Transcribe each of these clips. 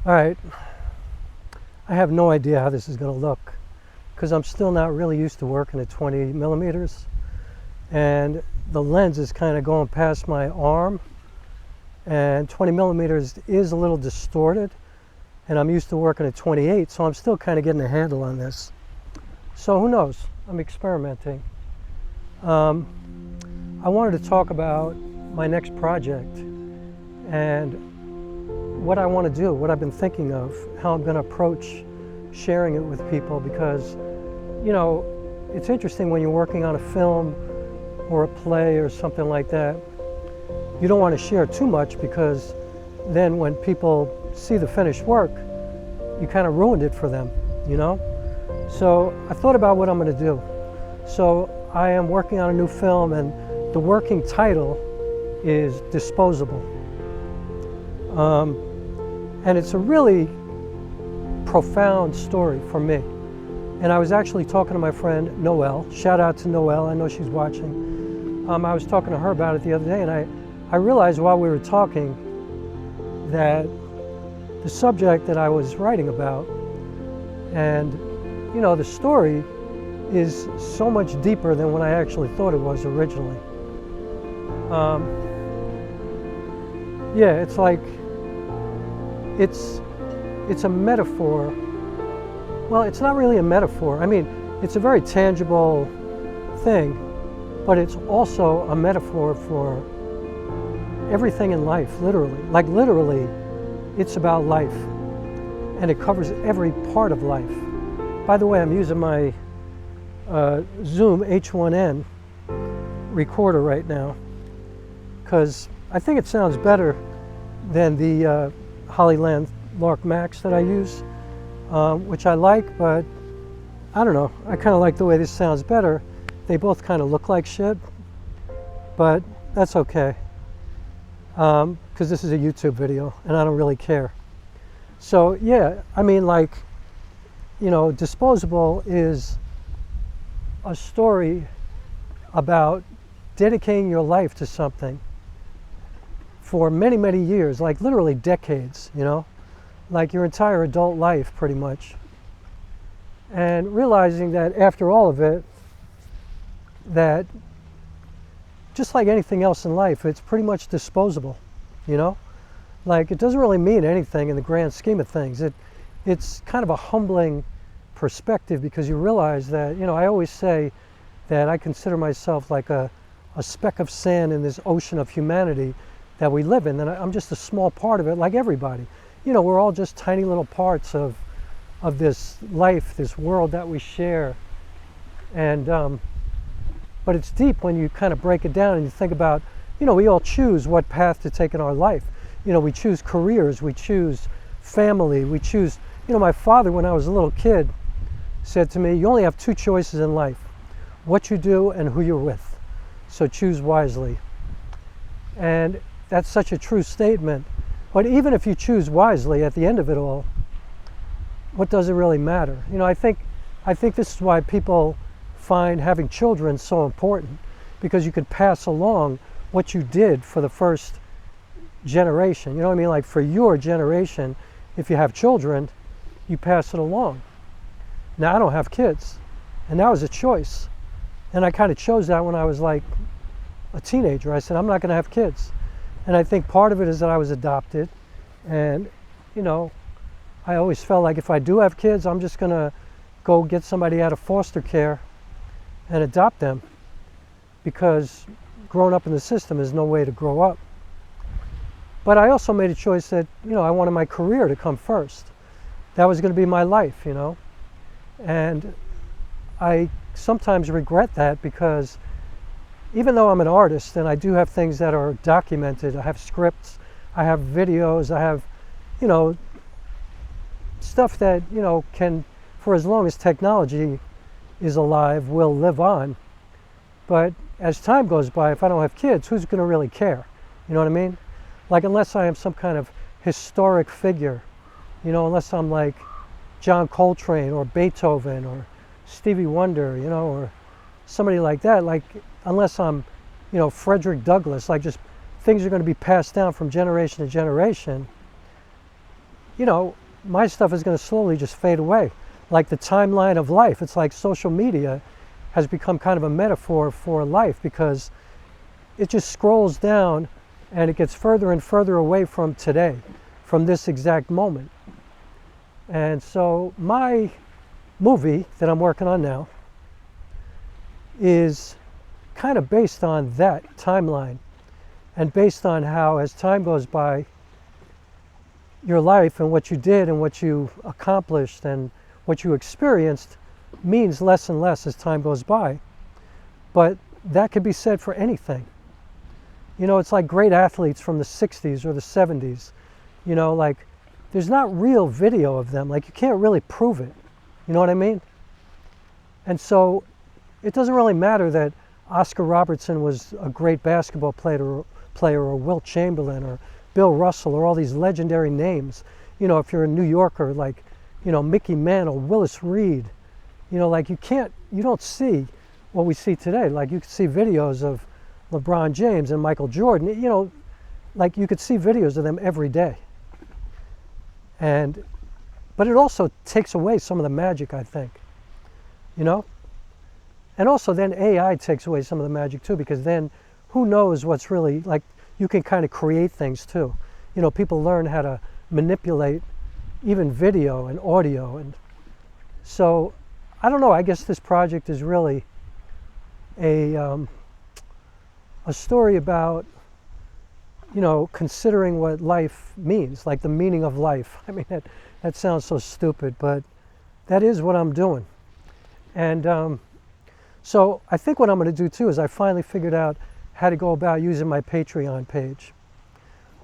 All right, I have no idea how this is going to look because I'm still not really used to working at 20 millimeters, and the lens is kind of going past my arm, and 20 millimeters is a little distorted, and I'm used to working at 28, so I'm still kind of getting a handle on this. So who knows? I'm experimenting. I wanted to talk about my next project and what I want to do, what I've been thinking of, how I'm going to approach sharing it with people, because, you know, it's interesting when you're working on a film or a play or something like that. You don't want to share too much because then when people see the finished work, you kind of ruined it for them, you know? So I thought about what I'm going to do. So I am working on a new film, and the working title is Disposable. And it's a really profound story for me. And I was actually talking to my friend Noelle. Shout out to Noelle, I know she's watching. I was talking to her about it the other day, and I realized while we were talking that the subject that I was writing about, and you know, the story is so much deeper than what I actually thought it was originally. Yeah, it's like, it's a metaphor. Well, it's not really a metaphor. I mean, it's a very tangible thing, but it's also a metaphor for everything in life, literally. Like literally, it's about life, and it covers every part of life. By the way, I'm using my Zoom H1N recorder right now because I think it sounds better than the Hollyland Lark Max that I use, which I like, but I don't know. I kind of like the way this sounds better. They both kind of look like shit, but that's okay because this is a YouTube video and I don't really care. So yeah, I mean, like, you know, Disposable is a story about dedicating your life to something for many, many years, like literally decades, you know, like your entire adult life pretty much. And realizing that after all of it, that just like anything else in life, it's pretty much disposable, you know? Like, it doesn't really mean anything in the grand scheme of things. It's kind of a humbling perspective because you realize that, you know, I always say that I consider myself like a speck of sand in this ocean of humanity that we live in, and I'm just a small part of it, like everybody. You know, we're all just tiny little parts of this life, this world that we share. And but it's deep when you kind of break it down and you think about, you know, we all choose what path to take in our life. You know, we choose careers, we choose family, we choose, you know, my father, when I was a little kid, said to me, you only have two choices in life, what you do and who you're with. So choose wisely. And that's such a true statement. But even if you choose wisely, at the end of it all, what does it really matter? You know, I think this is why people find having children so important, because you could pass along what you did for the first generation. You know what I mean? Like for your generation, if you have children, you pass it along. Now, I don't have kids, and that was a choice. And I kind of chose that when I was like a teenager. I said, I'm not going to have kids. And I think part of it is that I was adopted. And, you know, I always felt like if I do have kids, I'm just going to go get somebody out of foster care and adopt them, because growing up in the system is no way to grow up. But I also made a choice that, you know, I wanted my career to come first. That was going to be my life, you know. And I sometimes regret that, because even though I'm an artist and I do have things that are documented, I have scripts, I have videos, I have, you know, stuff that, you know, can, for as long as technology is alive, will live on. But as time goes by, if I don't have kids, who's going to really care? You know what I mean? Like, unless I am some kind of historic figure, you know, unless I'm like John Coltrane or Beethoven or Stevie Wonder, you know, or somebody like that, like, unless I'm, you know, Frederick Douglass, like, just things are going to be passed down from generation to generation, you know, my stuff is going to slowly just fade away. Like the timeline of life. It's like social media has become kind of a metaphor for life, because it just scrolls down and it gets further and further away from today, from this exact moment. And so my movie that I'm working on now is kind of based on that timeline, and based on how, as time goes by, your life and what you did and what you accomplished and what you experienced means less and less as time goes by. But that could be said for anything. You know, it's like great athletes from the 60s or the 70s. You know, like, there's not real video of them. Like, you can't really prove it. You know what I mean? And so it doesn't really matter that Oscar Robertson was a great basketball player, or Wilt Chamberlain, or Bill Russell, or all these legendary names. You know, if you're a New Yorker, like, you know, Mickey Mantle, Willis Reed, you know, like, you don't see what we see today. Like, you could see videos of LeBron James and Michael Jordan, you know, like, you could see videos of them every day. But it also takes away some of the magic, I think, you know? And also then AI takes away some of the magic too, because then who knows what's really, like, you can kind of create things too. You know, people learn how to manipulate even video and audio. And so, I don't know, I guess this project is really a story about, you know, considering what life means, like the meaning of life. I mean, that sounds so stupid, but that is what I'm doing. And so I think what I'm going to do too is I finally figured out how to go about using my Patreon page.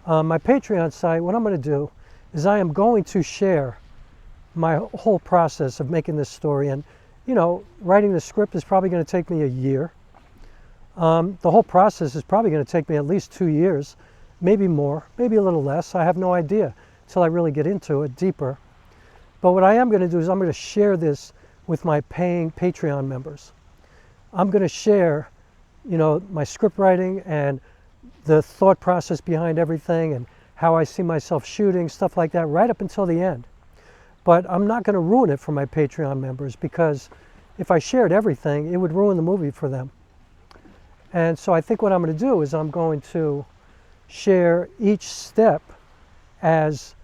My Patreon site, what I'm going to do is I am going to share my whole process of making this story. And, you know, writing the script is probably going to take me a year. The whole process is probably going to take me at least 2 years, maybe more, maybe a little less. I have no idea until I really get into it deeper. But what I am going to do is I'm going to share this with my paying Patreon members. I'm going to share, you know, my script writing and the thought process behind everything and how I see myself shooting, stuff like that, right up until the end. But I'm not going to ruin it for my Patreon members, because if I shared everything, it would ruin the movie for them. And so I think what I'm going to do is I'm going to share each step as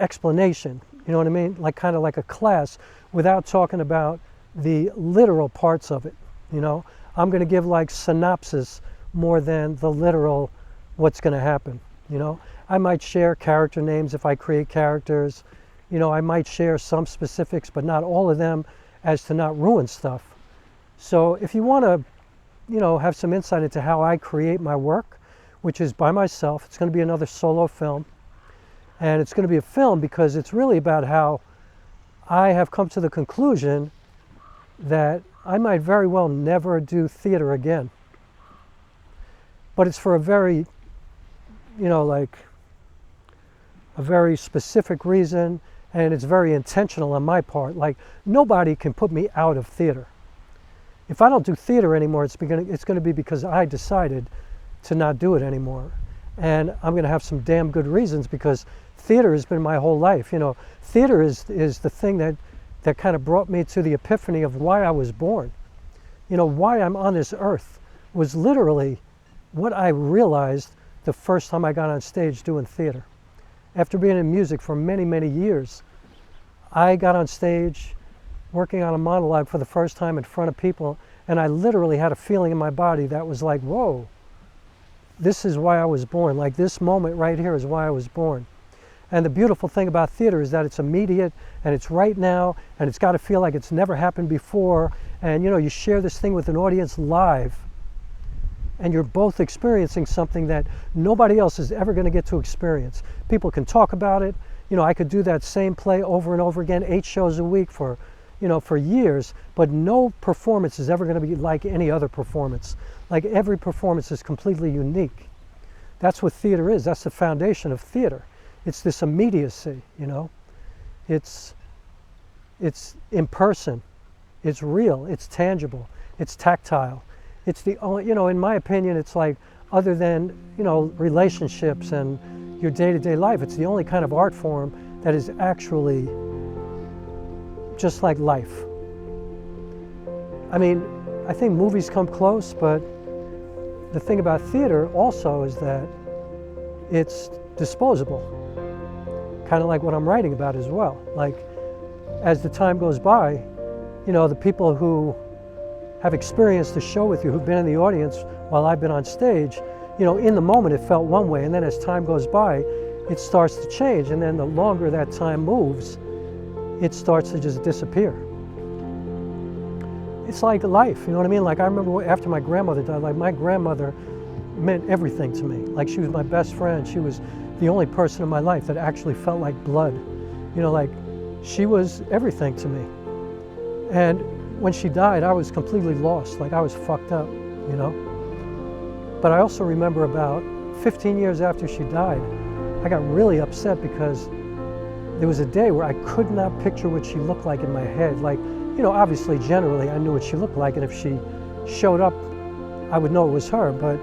explanation, you know what I mean? Like, kind of like a class, without talking about the literal parts of it, you know? I'm going to give like synopsis more than the literal what's going to happen, you know? I might share character names if I create characters, you know, I might share some specifics, but not all of them, as to not ruin stuff. So if you want to, you know, have some insight into how I create my work, which is by myself, it's going to be another solo film. And it's going to be a film because it's really about how I have come to the conclusion that I might very well never do theater again. But it's for a very, you know, like a very specific reason, and it's very intentional on my part. Like, nobody can put me out of theater. If I don't do theater anymore, it's going to be because I decided to not do it anymore. And I'm going to have some damn good reasons, because theater has been my whole life. You know, theater is the thing that kind of brought me to the epiphany of why I was born. You know, why I'm on this earth was literally what I realized the first time I got on stage doing theater. After being in music for many, many years, I got on stage working on a monologue for the first time in front of people, and I literally had a feeling in my body that was like, whoa, this is why I was born. Like, this moment right here is why I was born. And the beautiful thing about theater is that it's immediate, and it's right now, and it's got to feel like it's never happened before. And, you know, you share this thing with an audience live, and you're both experiencing something that nobody else is ever going to get to experience. People can talk about it. You know, I could do that same play over and over again, 8 shows a week for, you know, for years, but no performance is ever going to be like any other performance. Like, every performance is completely unique. That's what theater is. That's the foundation of theater. It's this immediacy, you know. It's in person. It's real. It's tangible. It's tactile. It's the only, you know, in my opinion, it's like, other than, you know, relationships and, your day-to-day life. It's the only kind of art form that is actually just like life. I mean, I think movies come close, but the thing about theater also is that it's disposable, kind of like what I'm writing about as well. Like, as the time goes by, you know, the people who have experienced the show with you, who've been in the audience while I've been on stage, you know, in the moment it felt one way, and then as time goes by, it starts to change, and then the longer that time moves, it starts to just disappear. It's like life, you know what I mean? Like, I remember after my grandmother died, like, my grandmother meant everything to me. Like, she was my best friend. She was the only person in my life that actually felt like blood. You know, like, she was everything to me. And when she died, I was completely lost. Like, I was fucked up, you know? But I also remember about 15 years after she died, I got really upset because there was a day where I could not picture what she looked like in my head. Like, you know, obviously, generally, I knew what she looked like, and if she showed up, I would know it was her, but,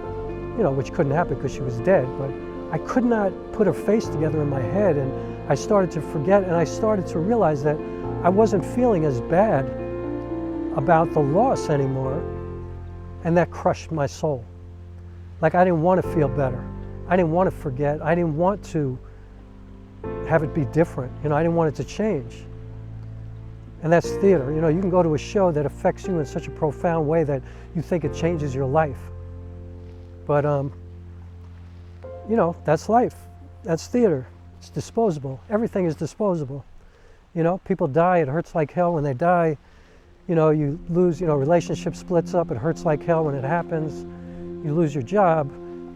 you know, which couldn't happen because she was dead. But I could not put her face together in my head, and I started to forget, and I started to realize that I wasn't feeling as bad about the loss anymore, and that crushed my soul. Like, I didn't want to feel better. I didn't want to forget. I didn't want to have it be different. You know, I didn't want it to change. And that's theater. You know, you can go to a show that affects you in such a profound way that you think it changes your life. But, you know, that's life. That's theater. It's disposable. Everything is disposable. You know, people die. It hurts like hell when they die. You know, you lose, you know, relationship splits up. It hurts like hell when it happens. You lose your job.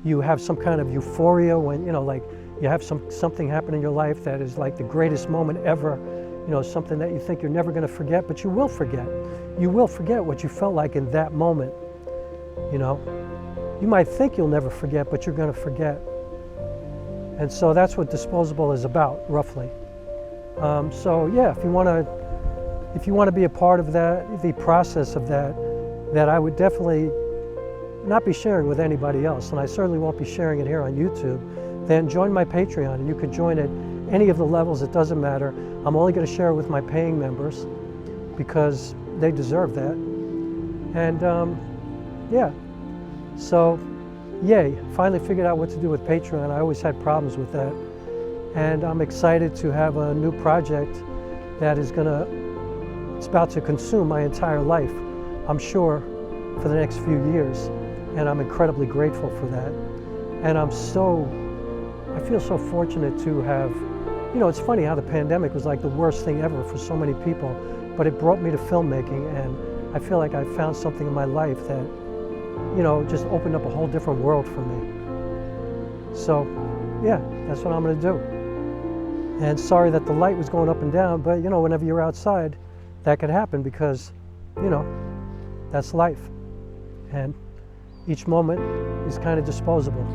You have some kind of euphoria when, you know, like, you have something happen in your life that is like the greatest moment ever, you know, something that you think you're never going to forget, but you will forget. You will forget what you felt like in that moment, you know. You might think you'll never forget, but you're going to forget. And so that's what disposable is about, roughly. So yeah, if you want to be a part of that, the process of that I would definitely not be sharing with anybody else, and I certainly won't be sharing it here on YouTube, then join my Patreon, and you could join at any of the levels. It doesn't matter. I'm only going to share it with my paying members because they deserve that. And yeah, so yay, finally figured out what to do with Patreon. I always had problems with that. And I'm excited to have a new project that is it's about to consume my entire life, I'm sure, for the next few years. And I'm incredibly grateful for that. And I feel so fortunate to have, you know, it's funny how the pandemic was like the worst thing ever for so many people, but it brought me to filmmaking, and I feel like I found something in my life that, you know, just opened up a whole different world for me. So, yeah, that's what I'm going to do. And sorry that the light was going up and down, but, you know, whenever you're outside, that could happen because, you know, that's life. And each moment is kind of disposable.